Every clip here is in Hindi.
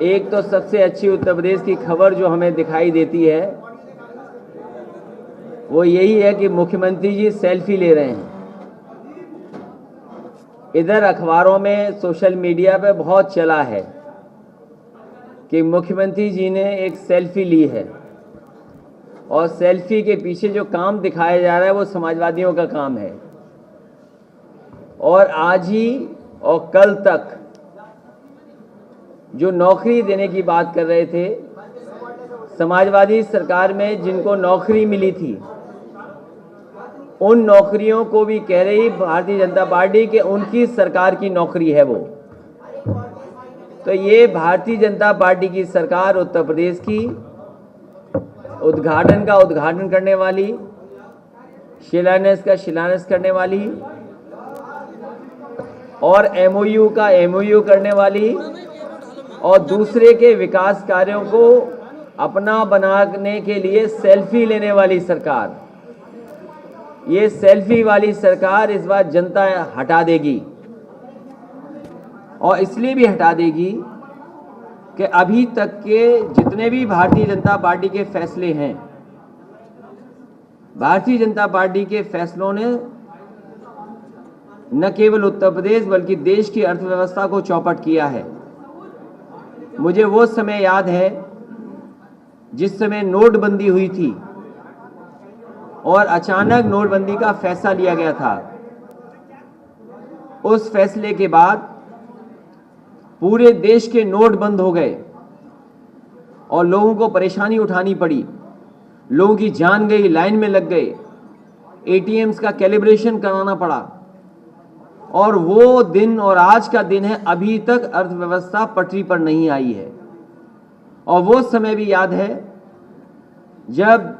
एक तो सबसे अच्छी उत्तर प्रदेश की खबर जो हमें दिखाई देती है वो यही है कि मुख्यमंत्री जी सेल्फी ले रहे हैं। इधर अखबारों में, सोशल मीडिया पे बहुत चला है कि मुख्यमंत्री जी ने एक सेल्फी ली है और सेल्फी के पीछे जो काम दिखाया जा रहा है वो समाजवादियों का काम है। और आज ही और कल तक जो नौकरी देने की बात कर रहे थे, समाजवादी सरकार में जिनको नौकरी मिली थी उन नौकरियों को भी कह रही भारतीय जनता पार्टी कि उनकी सरकार की नौकरी है वो। तो ये भारतीय जनता पार्टी की सरकार उत्तर प्रदेश की उद्घाटन का उद्घाटन करने वाली, शिलान्यास का शिलान्यास करने वाली और एमओयू का एमओयू करने वाली और दूसरे के विकास कार्यों को अपना बनाने के लिए सेल्फी लेने वाली सरकार, ये सेल्फी वाली सरकार इस बार जनता हटा देगी। और इसलिए भी हटा देगी कि अभी तक के जितने भी भारतीय जनता पार्टी के फैसले हैं, भारतीय जनता पार्टी के फैसलों ने न केवल उत्तर प्रदेश बल्कि देश की अर्थव्यवस्था को चौपट किया है। मुझे वो समय याद है जिस समय नोटबंदी हुई थी और अचानक नोटबंदी का फैसला लिया गया था। उस फैसले के बाद पूरे देश के नोट बंद हो गए और लोगों को परेशानी उठानी पड़ी, लोगों की जान गई, लाइन में लग गए, एटीएम्स का कैलिब्रेशन कराना पड़ा। और वो दिन और आज का दिन है, अभी तक अर्थव्यवस्था पटरी पर नहीं आई है। और वो समय भी याद है जब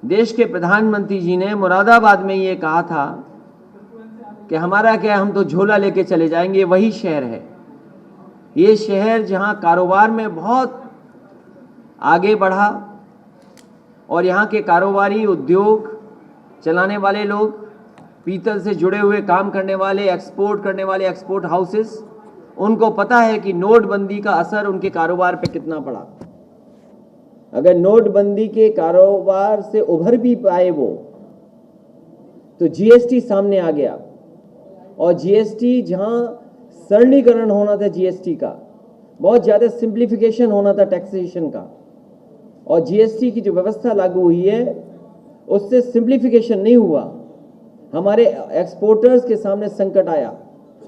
देश के प्रधानमंत्री जी ने मुरादाबाद में ये कहा था कि हमारा क्या, हम तो झोला लेके चले जाएंगे। वही शहर है, ये शहर जहां कारोबार में बहुत आगे बढ़ा और यहाँ के कारोबारी, उद्योग चलाने वाले लोग, पीतल से जुड़े हुए काम करने वाले, एक्सपोर्ट करने वाले एक्सपोर्ट हाउसेस, उनको पता है कि नोटबंदी का असर उनके कारोबार पे कितना पड़ा। अगर नोटबंदी के कारोबार से उभर भी पाए वो, तो जीएसटी सामने आ गया और जीएसटी जहां सरलीकरण होना था, जीएसटी का बहुत ज्यादा सिंप्लीफिकेशन होना था टैक्सेशन का, और जीएसटी की जो व्यवस्था लागू हुई है उससे सिंप्लीफिकेशन नहीं हुआ। हमारे एक्सपोर्टर्स के सामने संकट आया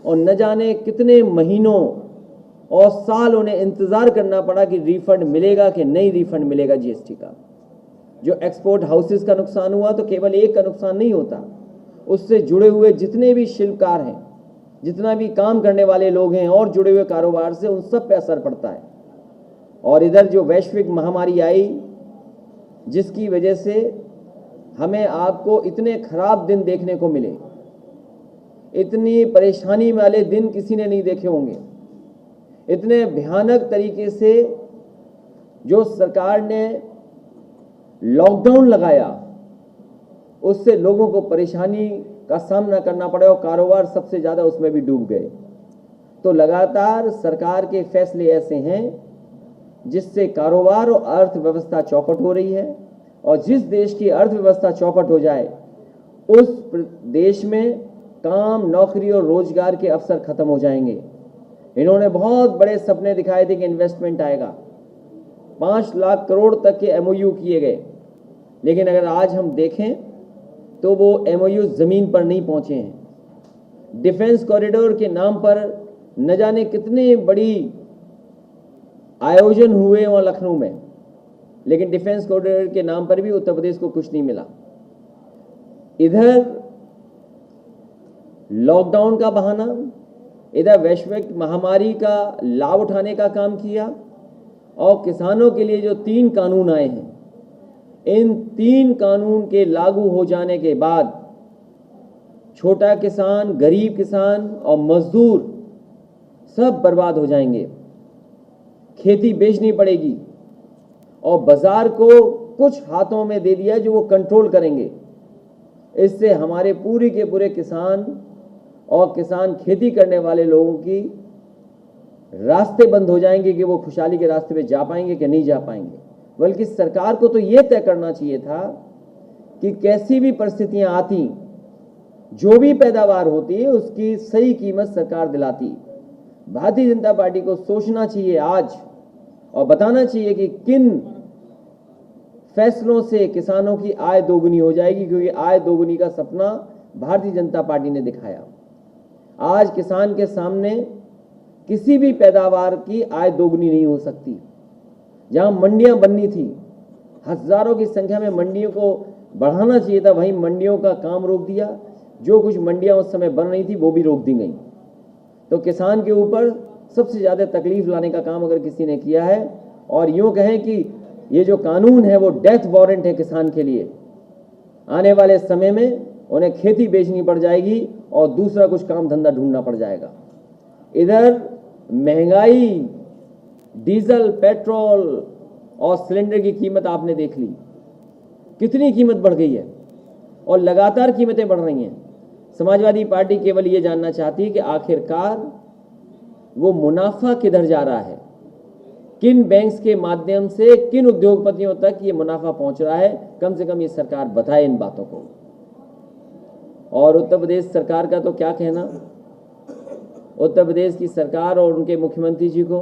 और न जाने कितने महीनों और साल उन्हें इंतजार करना पड़ा कि रिफंड मिलेगा कि नहीं रिफंड मिलेगा जीएसटी का। जो एक्सपोर्ट हाउसेस का नुकसान हुआ तो केवल एक का नुकसान नहीं होता, उससे जुड़े हुए जितने भी शिल्पकार हैं, जितना भी काम करने वाले लोग हैं और जुड़े हुए कारोबार से, उन सब पे असर पड़ता है। और इधर जो वैश्विक महामारी आई जिसकी वजह से हमें आपको इतने खराब दिन देखने को मिले, इतनी परेशानी वाले दिन किसी ने नहीं देखे होंगे। इतने भयानक तरीके से जो सरकार ने लॉकडाउन लगाया उससे लोगों को परेशानी का सामना करना पड़ा और कारोबार सबसे ज्यादा उसमें भी डूब गए। तो लगातार सरकार के फैसले ऐसे हैं जिससे कारोबार और अर्थव्यवस्था चौपट हो रही है, और जिस देश की अर्थव्यवस्था चौपट हो जाए उस देश में काम, नौकरी और रोजगार के अवसर खत्म हो जाएंगे। इन्होंने बहुत बड़े सपने दिखाए थे कि इन्वेस्टमेंट आएगा, 5 लाख करोड़ तक के एमओयू किए गए, लेकिन अगर आज हम देखें तो वो एमओयू जमीन पर नहीं पहुंचे हैं। डिफेंस कॉरिडोर के नाम पर न जाने कितने बड़ी आयोजन हुए वहां लखनऊ में, लेकिन डिफेंस कॉरिडोर के नाम पर भी उत्तर प्रदेश को कुछ नहीं मिला। इधर लॉकडाउन का बहाना, इधर वैश्विक महामारी का लाभ उठाने का काम किया, और किसानों के लिए जो 3 कानून आए हैं, इन 3 कानून के लागू हो जाने के बाद छोटा किसान, गरीब किसान और मजदूर सब बर्बाद हो जाएंगे। खेती बेचनी पड़ेगी और बाजार को कुछ हाथों में दे दिया जो वो कंट्रोल करेंगे। इससे हमारे पूरे के पूरे किसान और किसान खेती करने वाले लोगों की रास्ते बंद हो जाएंगे कि वो खुशहाली के रास्ते पे जा पाएंगे कि नहीं जा पाएंगे। बल्कि सरकार को तो ये तय करना चाहिए था कि कैसी भी परिस्थितियां आती, जो भी पैदावार होती है उसकी सही कीमत सरकार दिलाती। भारतीय जनता पार्टी को सोचना चाहिए आज और बताना चाहिए कि किन फैसलों से किसानों की आय दोगुनी हो जाएगी, क्योंकि आय दोगुनी का सपना भारतीय जनता पार्टी ने दिखाया। आज किसान के सामने किसी भी पैदावार की आय दोगुनी नहीं हो सकती। जहां मंडियां बननी थी, हजारों की संख्या में मंडियों को बढ़ाना चाहिए था, वहीं मंडियों का काम रोक दिया। जो कुछ मंडियां उस समय बन रही थी वो भी रोक दी गई। तो किसान के ऊपर सबसे ज्यादा तकलीफ लाने का काम अगर किसी ने किया है, और यूं कहें कि ये जो कानून है वो डेथ वारंट है किसान के लिए। आने वाले समय में उन्हें खेती बेचनी पड़ जाएगी और दूसरा कुछ काम धंधा ढूंढना पड़ जाएगा। इधर महंगाई, डीजल, पेट्रोल और सिलेंडर की कीमत आपने देख ली, कितनी कीमत बढ़ गई है और लगातार कीमतें बढ़ रही हैं। समाजवादी पार्टी केवल ये जानना चाहती है कि आखिरकार वो मुनाफा किधर जा रहा है, किन बैंक्स के माध्यम से किन उद्योगपतियों तक ये मुनाफा पहुंच रहा है। कम से कम ये सरकार बताए इन बातों को। और उत्तर प्रदेश सरकार का तो क्या कहना। उत्तर प्रदेश की सरकार और उनके मुख्यमंत्री जी को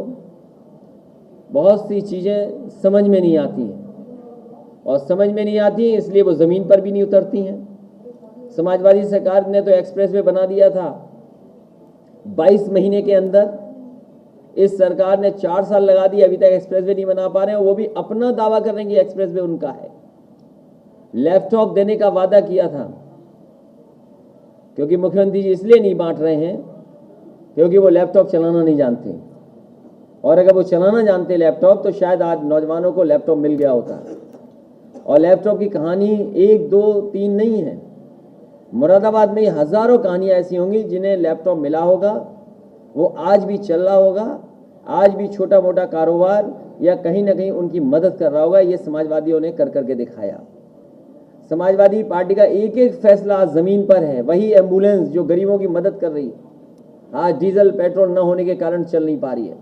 बहुत सी चीजें समझ में नहीं आती हैं, और समझ में नहीं आती हैं इसलिए वो जमीन पर भी नहीं उतरती हैं। समाजवादी सरकार ने तो एक्सप्रेसवे बना दिया था 22 महीने के अंदर। इस सरकार ने 4 साल लगा दिए, अभी तक एक्सप्रेसवे नहीं बना पा रहे हैं। वो भी अपना दावा कर रहे हैं कि एक्सप्रेसवे उनका है। लैपटॉप देने का वादा किया था, क्योंकि मुख्यमंत्री जी इसलिए नहीं बांट रहे हैं क्योंकि वो लैपटॉप चलाना नहीं जानते, और अगर वो चलाना जानते लैपटॉप तो शायद आज नौजवानों को लैपटॉप मिल गया होता। और लैपटॉप की कहानी 1, 2, 3 नहीं है। मुरादाबाद में हजारों कहानियां ऐसी होंगी जिन्हें लैपटॉप मिला होगा, वो आज भी चल रहा होगा, आज भी छोटा मोटा कारोबार या कहीं ना कहीं उनकी मदद कर रहा होगा। ये समाजवादियों ने कर करके दिखाया। समाजवादी पार्टी का एक एक फैसला आज जमीन पर है। वही एम्बुलेंस जो गरीबों की मदद कर रही, आज डीजल पेट्रोल न होने के कारण चल नहीं पा रही है।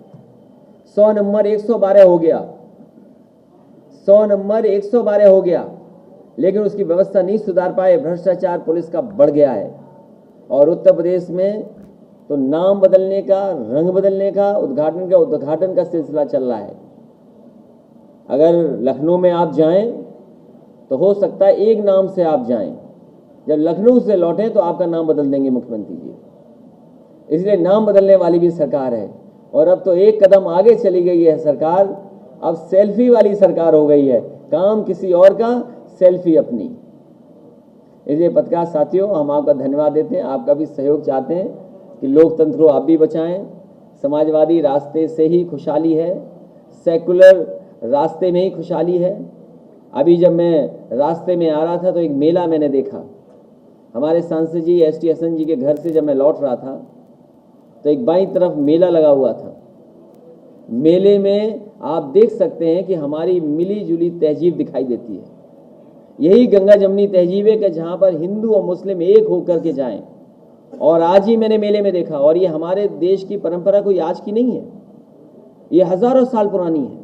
100 नंबर 112 हो गया, 100 नंबर 112 हो गया, लेकिन उसकी व्यवस्था नहीं सुधार पाए। भ्रष्टाचार पुलिस का बढ़ गया है। और उत्तर प्रदेश में तो नाम बदलने का, रंग बदलने का, उद्घाटन का सिलसिला चल रहा है। अगर लखनऊ में आप जाएं तो हो सकता है एक नाम से आप जाएं, जब लखनऊ से लौटें तो आपका नाम बदल देंगे मुख्यमंत्री जी। इसलिए नाम बदलने वाली भी सरकार है। और अब तो एक कदम आगे चली गई है सरकार, अब सेल्फी वाली सरकार हो गई है। काम किसी और का, सेल्फी अपनी। इसलिए पत्रकार साथियों, हम आपका धन्यवाद देते हैं, आपका भी सहयोग चाहते हैं कि लोकतंत्र को आप भी बचाएं। समाजवादी रास्ते से ही खुशहाली है, सेकुलर रास्ते में ही खुशहाली है। अभी जब मैं रास्ते में आ रहा था तो एक मेला मैंने देखा। हमारे सांसद जी एसटी हसन जी के घर से जब मैं लौट रहा था तो एक बाईं तरफ मेला लगा हुआ था। मेले में आप देख सकते हैं कि हमारी मिली जुली तहजीब दिखाई देती है। यही गंगा जमनी तहजीब है कि जहाँ पर हिंदू और मुस्लिम एक होकर के जाएं। और आज ही मैंने मेले में देखा, और ये हमारे देश की परंपरा कोई आज की नहीं है, ये हजारों साल पुरानी है।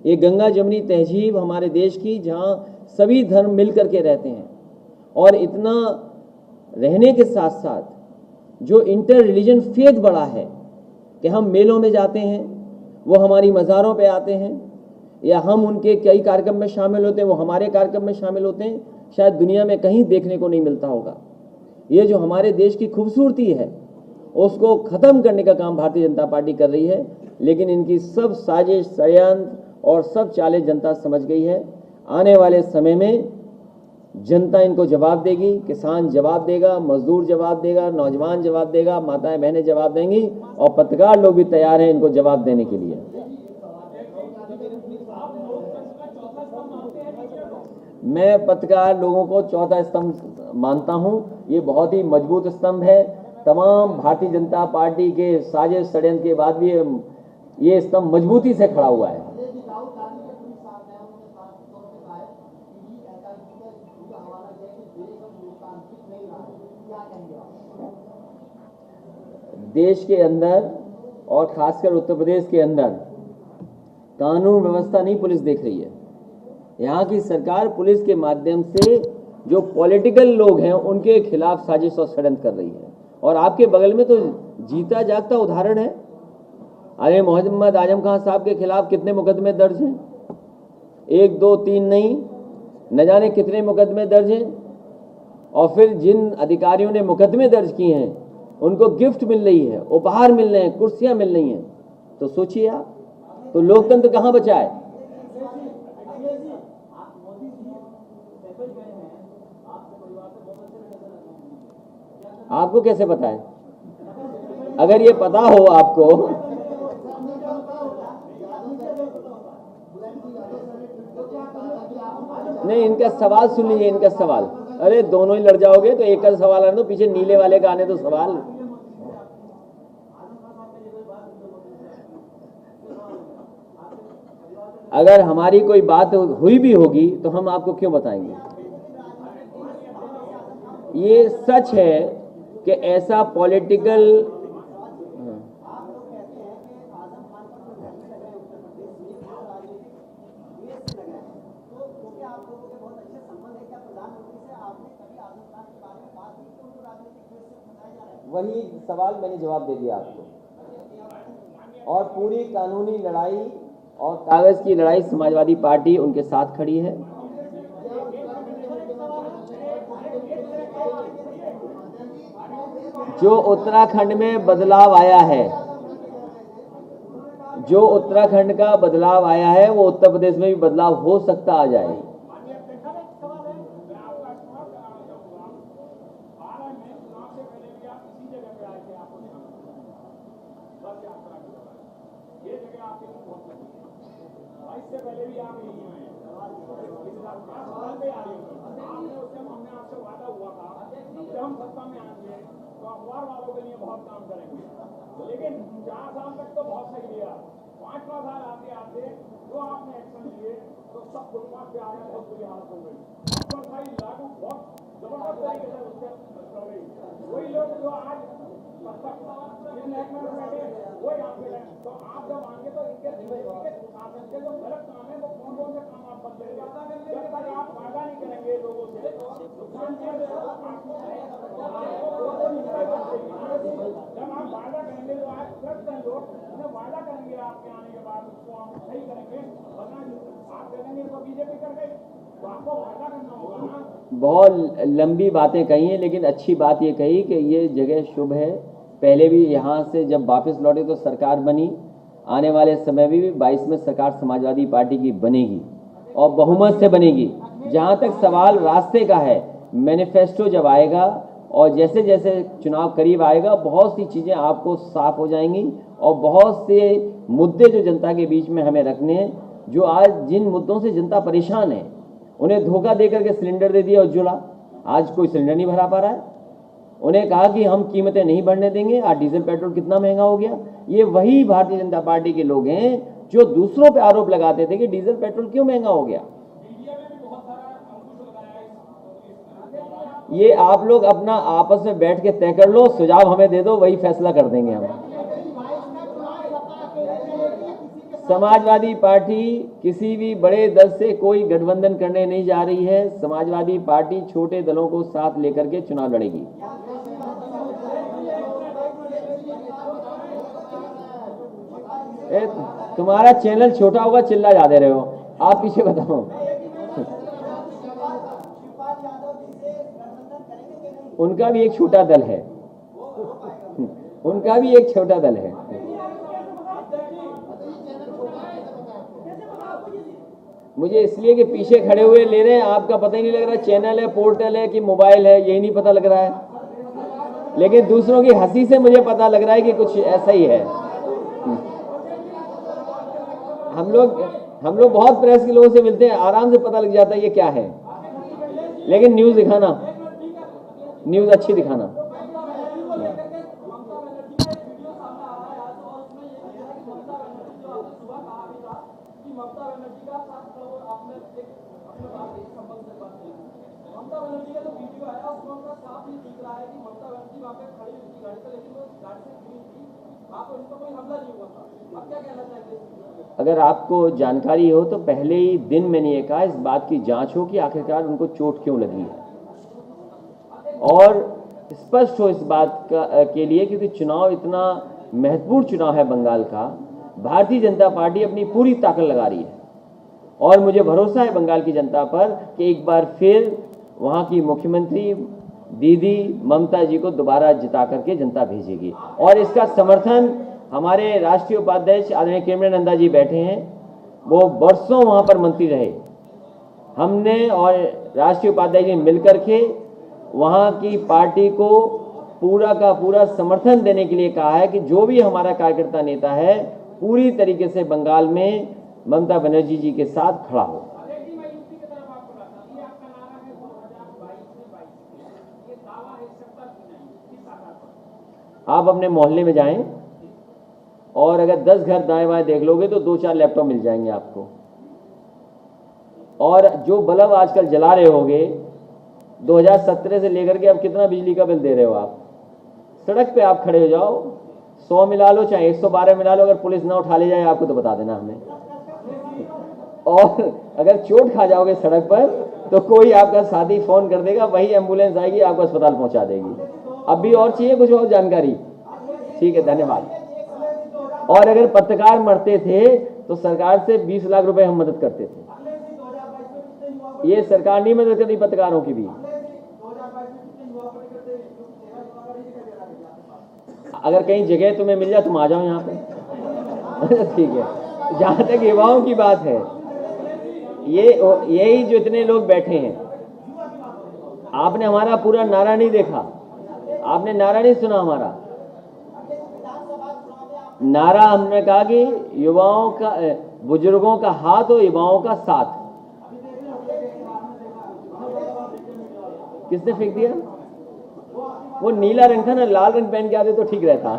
ये गंगा जमनी तहजीब हमारे देश की, जहाँ सभी धर्म मिलकर के रहते हैं। और इतना रहने के साथ साथ जो इंटर रिलीजन फेथ बढ़ा है कि हम मेलों में जाते हैं, वो हमारी मज़ारों पे आते हैं, या हम उनके कई कार्यक्रम में शामिल होते हैं, वो हमारे कार्यक्रम में शामिल होते हैं। शायद दुनिया में कहीं देखने को नहीं मिलता होगा। ये जो हमारे देश की खूबसूरती है उसको ख़त्म करने का काम भारतीय जनता पार्टी कर रही है। लेकिन इनकी सब साजिश, षड्यंत्र और सब चालें जनता समझ गई है। आने वाले समय में जनता इनको जवाब देगी, किसान जवाब देगा, मजदूर जवाब देगा, नौजवान जवाब देगा, माताएं बहनें जवाब देंगी, और पत्रकार लोग भी तैयार हैं इनको जवाब देने के लिए। मैं पत्रकार लोगों को चौथा स्तंभ मानता हूं। ये बहुत ही मजबूत स्तंभ है। तमाम भारतीय जनता पार्टी के साजिश षड्यंत्र के बाद भी ये स्तंभ मजबूती से खड़ा हुआ है। देश के अंदर और खासकर उत्तर प्रदेश के अंदर कानून व्यवस्था नहीं पुलिस देख रही है। यहाँ की सरकार पुलिस के माध्यम से जो पॉलिटिकल लोग हैं उनके खिलाफ साजिश और षड्यंत्र कर रही है। और आपके बगल में तो जीता जागता उदाहरण है। अरे मोहम्मद आजम खान साहब के खिलाफ कितने मुकदमे दर्ज हैं? 1 2 3 नहीं, न जाने कितने मुकदमे दर्ज हैं। और फिर जिन अधिकारियों ने मुकदमे दर्ज किए हैं उनको गिफ्ट मिल रही है, उपहार मिल रहे हैं, कुर्सियां मिल रही हैं। तो सोचिए आप, तो लोकतंत्र कहां बचा है? आपको कैसे पता है? अगर ये पता हो आपको, नहीं, इनका सवाल सुन लीजिए, इनका सवाल। अरे दोनों ही लड़ जाओगे तो एक का सवाल आने दो, पीछे नीले वाले का आने दो सवाल। अगर हमारी कोई बात हुई भी होगी तो हम आपको क्यों बताएंगे? ये सच है कि ऐसा पॉलिटिकल वही सवाल मैंने जवाब दे दिया आपको। और पूरी कानूनी लड़ाई और कागज की लड़ाई समाजवादी पार्टी उनके साथ खड़ी है। जो उत्तराखंड में बदलाव आया है, जो उत्तराखंड का बदलाव आया है वो उत्तर प्रदेश में भी बदलाव हो सकता आ जाए। हम सत्ता में आएंगे तो अखबार वालों के लिए बहुत काम करेंगे, लेकिन 4 साल तक तो बहुत सही लिया। 5वां साल आते आते जो आपने एक्शन लिए तो सब फुटपाथ पे आ गए, बहुत बुरी हालत हो गई। पर भाई लागू बहुत जबरदस्त तरीके से उससे हो गई। वही लोग जो आज जिन महकमे में बैठे वो यहाँ पे हैं, तो आप जब आएंगे तो इनके शासन के जो गलत काम है वो कौन कौन से काम आप बंद करेंगे? जब तक आप वादा नहीं करेंगे लोगों से जब आप वादा करेंगे तो आज ट्रस्ट हैं लोग, उन्हें वादा करेंगे आपके आने के बाद उसको हम सही करेंगे, वरना आप करेंगे तो बीजेपी कर गई, तो आपको वादा करना होगा ना। बहुत लंबी बातें कही हैं, लेकिन अच्छी बात ये कही कि ये जगह शुभ है। पहले भी यहाँ से जब वापस लौटे तो सरकार बनी, आने वाले समय में भी 22 में सरकार समाजवादी पार्टी की बनेगी और बहुमत से बनेगी। जहाँ तक सवाल रास्ते का है, मैनिफेस्टो जब आएगा और जैसे जैसे चुनाव करीब आएगा बहुत सी चीज़ें आपको साफ हो जाएंगी और बहुत से मुद्दे जो जनता के बीच में हमें रखने हैं, जो आज जिन मुद्दों से जनता परेशान है, उन्हें धोखा दे करके सिलेंडर दे दिया उज्ज्वला, आज कोई सिलेंडर नहीं भरा पा रहा है। उन्हें कहा कि हम कीमतें नहीं बढ़ने देंगे, आज डीजल पेट्रोल कितना महंगा हो गया। ये वही भारतीय जनता पार्टी के लोग हैं जो दूसरों पे आरोप लगाते थे कि डीजल पेट्रोल क्यों महंगा हो गया। ये आप लोग अपना आपस में बैठ के तय कर लो, सुझाव हमें दे दो, वही फैसला कर देंगे हम। समाजवादी पार्टी किसी भी बड़े दल से कोई गठबंधन करने नहीं जा रही है। समाजवादी पार्टी छोटे दलों को साथ लेकर के चुनाव लड़ेगी। तुम्हारा चैनल छोटा होगा, चिल्ला जा दे रहे हो, आप पीछे बताओ। उनका भी एक छोटा दल है, उनका भी एक छोटा दल है। मुझे इसलिए कि पीछे खड़े हुए ले रहे हैं, आपका पता ही नहीं लग रहा चैनल है, पोर्टल है कि मोबाइल है, यही नहीं पता लग रहा है। लेकिन दूसरों की हंसी से मुझे पता लग रहा है कि कुछ ऐसा ही है। हम लोग बहुत प्रेस के लोगों से मिलते हैं, आराम से पता लग जाता है ये क्या है। लेकिन न्यूज़ दिखाना, न्यूज़ अच्छी दिखाना। ममता बनर्जी का जो वीडियो आया उसमें उनका साफ ये दिख रहा है कि ममता बनर्जी वहाँ पे खड़ी हुई थी गाड़ी पर, लेकिन वो गाड़ी से गिरी थी, वहाँ पे उन पर कोई हमला नहीं हुआ था। अब क्या कहना चाहेंगे? अगर आपको जानकारी हो तो पहले ही दिन मैंने ये कहा इस बात की जांच हो कि आखिरकार उनको चोट क्यों लगी है, और स्पष्ट हो इस बात के लिए, क्योंकि चुनाव इतना महत्वपूर्ण चुनाव है बंगाल का। भारतीय जनता पार्टी अपनी पूरी ताकत लगा रही है और मुझे भरोसा है बंगाल की जनता पर कि एक बार फिर वहाँ की मुख्यमंत्री दीदी ममता जी को दोबारा जिता करके जनता भेजेगी। और इसका समर्थन हमारे राष्ट्रीय उपाध्यक्ष आदरणीय केमरे नंदा जी बैठे हैं, वो वर्षों वहाँ पर मंत्री रहे। हमने और राष्ट्रीय उपाध्यक्ष जी मिलकर के वहाँ की पार्टी को पूरा का पूरा समर्थन देने के लिए कहा है कि जो भी हमारा कार्यकर्ता नेता है पूरी तरीके से बंगाल में ममता बनर्जी जी के साथ खड़ा हो। आप अपने मोहल्ले में जाएं और अगर 10 घर दाएं बाएं देख लोगे तो 2-4 लैपटॉप मिल जाएंगे आपको। और जो बल्ब आजकल जला रहे होगे 2017 से लेकर के अब कितना बिजली का बिल दे रहे हो आप? सड़क पे आप खड़े हो जाओ, 100 मिला लो चाहे 112 मिला लो, अगर पुलिस ना उठा ले जाए आपको तो बता देना हमें। और अगर चोट खा जाओगे सड़क पर तो कोई आपका साथी फोन कर देगा, वही एम्बुलेंस आएगी आपको अस्पताल पहुंचा देगी। अब भी और चाहिए कुछ और जानकारी? ठीक है, धन्यवाद। और अगर पत्रकार मरते थे तो सरकार से 20 लाख रुपए हम मदद करते थे। ये सरकार नहीं मदद करती पत्रकारों की भी। अगर कहीं जगह तुम्हें मिल जाए तुम आ जाओ यहाँ पे। ठीक है, जहाँ तक युवाओं की बात है, यही जो इतने लोग बैठे हैं, आपने हमारा पूरा नारा नहीं देखा, आपने नारा नहीं सुना हमारा नारा। हमने कहा कि युवाओं का, बुजुर्गों का हाथ और युवाओं का साथ। किसने फेंक दिया? वो नीला रंग था ना, लाल रंग पहन के आते तो ठीक रहता।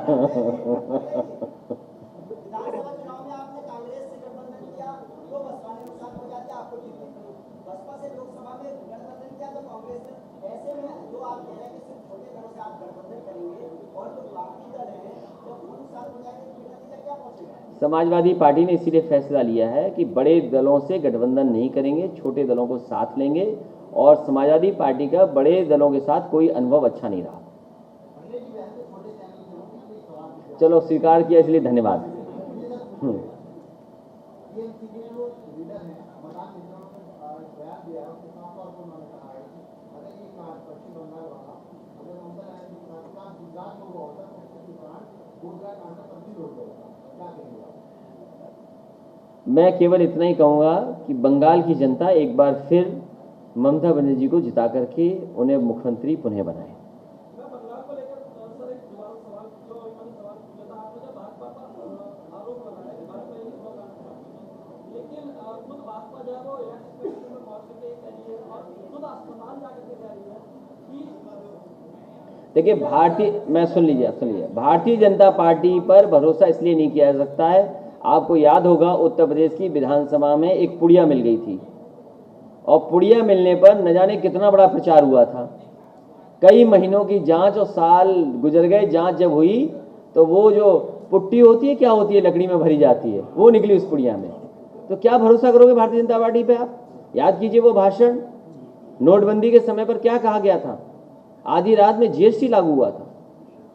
समाजवादी पार्टी ने इसीलिए फैसला लिया है कि बड़े दलों से गठबंधन नहीं करेंगे, छोटे दलों को साथ लेंगे। और समाजवादी पार्टी का बड़े दलों के साथ कोई अनुभव अच्छा नहीं रहा। चलो स्वीकार किया इसलिए धन्यवाद। मैं केवल इतना ही कहूंगा कि बंगाल की जनता एक बार फिर ममता बनर्जी को जिता करके उन्हें मुख्यमंत्री पुनः बनाए। मैं बंगाल को लेकर सर एक सवाल जो सवाल पूछा था आपने, जब भाजपा पर आरोप लगाया कि भाजपा ये लेकिन खुद भाजपा जो है वो इलेक्शन में पहुंच के कह रही है और खुद अस्पताल जाकर के कह रही है कि देखिए मैं सुन लीजिए, भारतीय जनता पार्टी पर भरोसा इसलिए नहीं किया जा सकता है। आपको याद होगा उत्तर प्रदेश की विधानसभा में एक पुड़िया मिल गई थी और पुड़िया मिलने पर न जाने कितना बड़ा प्रचार हुआ था। कई महीनों की जांच और साल गुजर गए। जांच जब हुई तो वो जो पुट्टी होती है, क्या होती है, लकड़ी में भरी जाती है, वो निकली उस पुड़िया में। तो क्या भरोसा करोगे भारतीय जनता पार्टी पे आप? याद कीजिए वो भाषण नोटबंदी के समय पर क्या कहा गया था। आधी रात में जीएसटी लागू हुआ था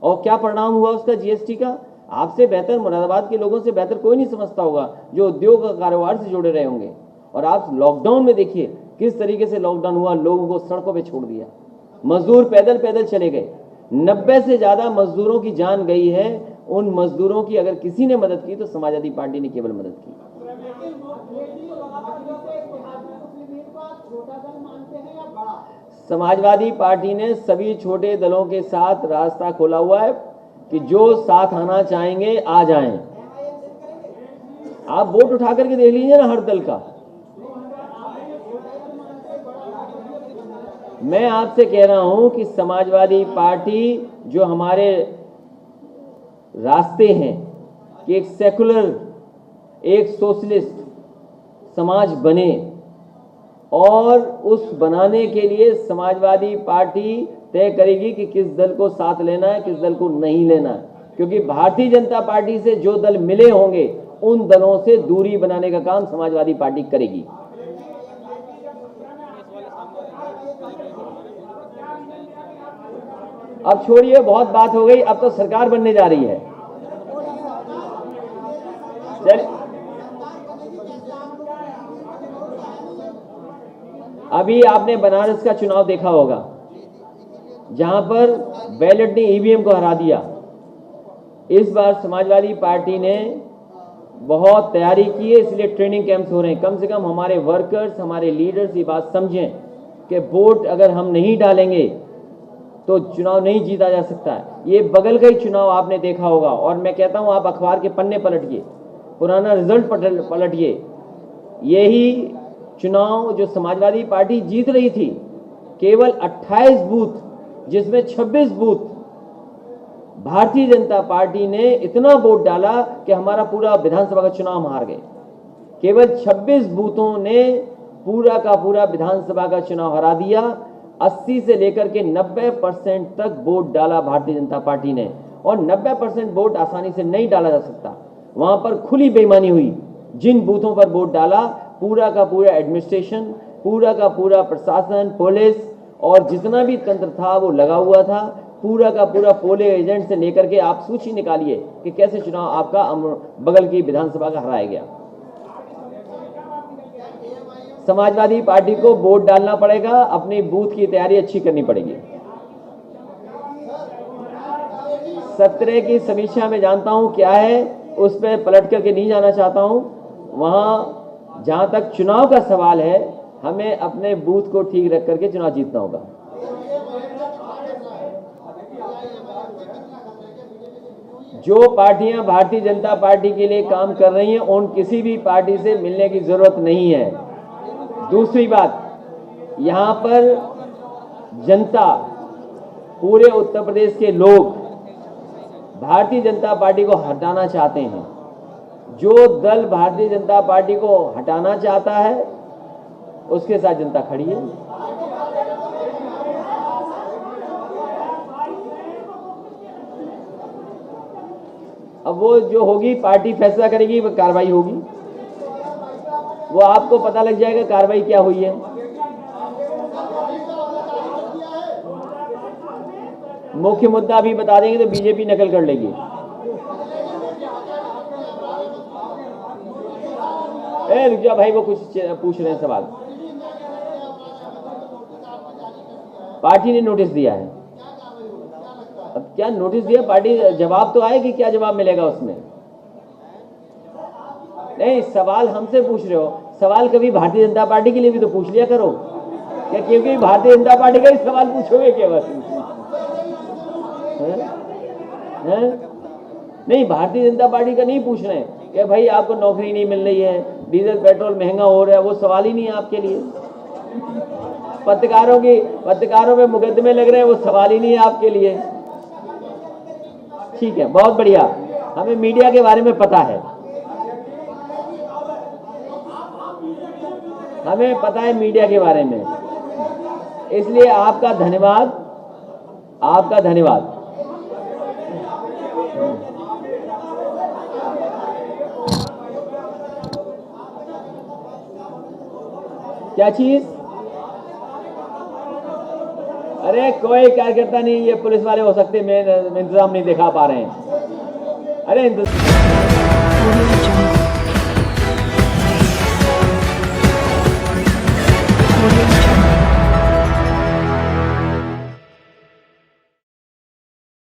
और क्या परिणाम हुआ उसका जीएसटी का। आपसे बेहतर, मुरादाबाद के लोगों से बेहतर कोई नहीं समझता होगा जो उद्योग का कारोबार से जुड़े रहे होंगे। और आप लॉकडाउन में देखिए किस तरीके से लॉकडाउन हुआ, लोगों को सड़कों पे छोड़ दिया, मजदूर पैदल पैदल चले गए। 90 से ज्यादा मजदूरों की जान गई है। उन मजदूरों की अगर किसी ने मदद की तो समाजवादी पार्टी ने केवल मदद की। समाजवादी पार्टी ने सभी छोटे दलों के साथ रास्ता खोला हुआ है कि जो साथ आना चाहेंगे आ जाएं। आप वोट उठा करके देख लीजिए ना हर दल का। मैं आपसे कह रहा हूं कि समाजवादी पार्टी जो हमारे रास्ते हैं कि एक सेकुलर, एक सोशलिस्ट समाज बने, और उस बनाने के लिए समाजवादी पार्टी तय करेगी कि किस दल को साथ लेना है, किस दल को नहीं लेना है। क्योंकि भारतीय जनता पार्टी से जो दल मिले होंगे उन दलों से दूरी बनाने का काम समाजवादी पार्टी करेगी। अब छोड़िए, बहुत बात हो गई, अब तो सरकार बनने जा रही है। चल, अभी आपने बनारस का चुनाव देखा होगा, जहां पर बैलेट ने ईवीएम को हरा दिया। इस बार समाजवादी पार्टी ने बहुत तैयारी की है, इसलिए ट्रेनिंग कैंप्स हो रहे हैं। कम से कम हमारे वर्कर्स, हमारे लीडर्स ये बात समझें कि वोट अगर हम नहीं डालेंगे तो चुनाव नहीं जीता जा सकता है। ये बगल का ही चुनाव आपने देखा होगा, और मैं कहता हूं आप अखबार के पन्ने पलटिए, पुराना रिजल्ट पलटिए। यही चुनाव जो समाजवादी पार्टी जीत रही थी, केवल 28 बूथ, जिसमें 26 बूथ भारतीय जनता पार्टी ने इतना वोट डाला कि हमारा पूरा विधानसभा का चुनाव हार गए। केवल 26 बूथों ने पूरा का पूरा विधानसभा का चुनाव हरा दिया। 80 से लेकर के 90% तक वोट डाला भारतीय जनता पार्टी ने, और 90% वोट आसानी से नहीं डाला जा सकता। वहां पर खुली बेईमानी हुई। जिन बूथों पर वोट डाला, पूरा का पूरा एडमिनिस्ट्रेशन, पूरा का पूरा प्रशासन, पुलिस और जितना भी तंत्र था वो लगा हुआ था। पूरा का पूरा पोलिंग एजेंट से लेकर के आप सूची निकालिए कि कैसे चुनाव आपका बगल की विधानसभा का हराया गया। समाजवादी पार्टी को वोट डालना पड़ेगा, अपनी बूथ की तैयारी अच्छी करनी पड़ेगी। सत्र की समीक्षा में जानता हूं क्या है, उस पर पलट करके नहीं जाना चाहता हूं। वहां जहां तक चुनाव का सवाल है, हमें अपने बूथ को ठीक रख करके चुनाव जीतना होगा। जो पार्टियां भारतीय जनता पार्टी के लिए काम कर रही हैं, उन किसी भी पार्टी से मिलने की जरूरत नहीं है। दूसरी बात, यहां पर जनता, पूरे उत्तर प्रदेश के लोग भारतीय जनता पार्टी को हटाना चाहते हैं। जो दल भारतीय जनता पार्टी को हटाना चाहता है, उसके साथ जनता खड़ी है। अब वो जो होगी, पार्टी फैसला करेगी, वो कार्रवाई होगी। वो आपको पता लग जाएगा कार्रवाई क्या हुई है। मुख्य मुद्दा अभी बता देंगे तो बीजेपी नकल कर लेगी। रुक जा भाई, वो कुछ पूछ रहे हैं सवाल। पार्टी ने नोटिस दिया है। अब क्या नोटिस दिया, पार्टी जवाब तो आएगी, क्या जवाब मिलेगा उसमें? नहीं, सवाल हमसे पूछ रहे हो, सवाल कभी भारतीय जनता पार्टी के लिए भी तो पूछ लिया करो। क्या क्योंकि भारतीय जनता पार्टी का ही सवाल पूछोगे क्या बस? नहीं, भारतीय जनता पार्टी का नहीं पूछ रहे हैं कि भाई आपको नौकरी नहीं मिल रही है, डीजल पेट्रोल महंगा हो रहा है, वो सवाल ही नहीं है आपके लिए। पत्रकारों में मुकदमे लग रहे हैं, वो सवाल ही नहीं है आपके लिए। ठीक है, बहुत बढ़िया, हमें मीडिया के बारे में पता है, हमें पता है मीडिया के बारे में, इसलिए आपका धन्यवाद, आपका धन्यवाद। क्या चीज? अरे कोई कार्यकर्ता नहीं, ये पुलिस वाले हो सकते, मैं इंतजाम नहीं दिखा पा रहे हैं। अरे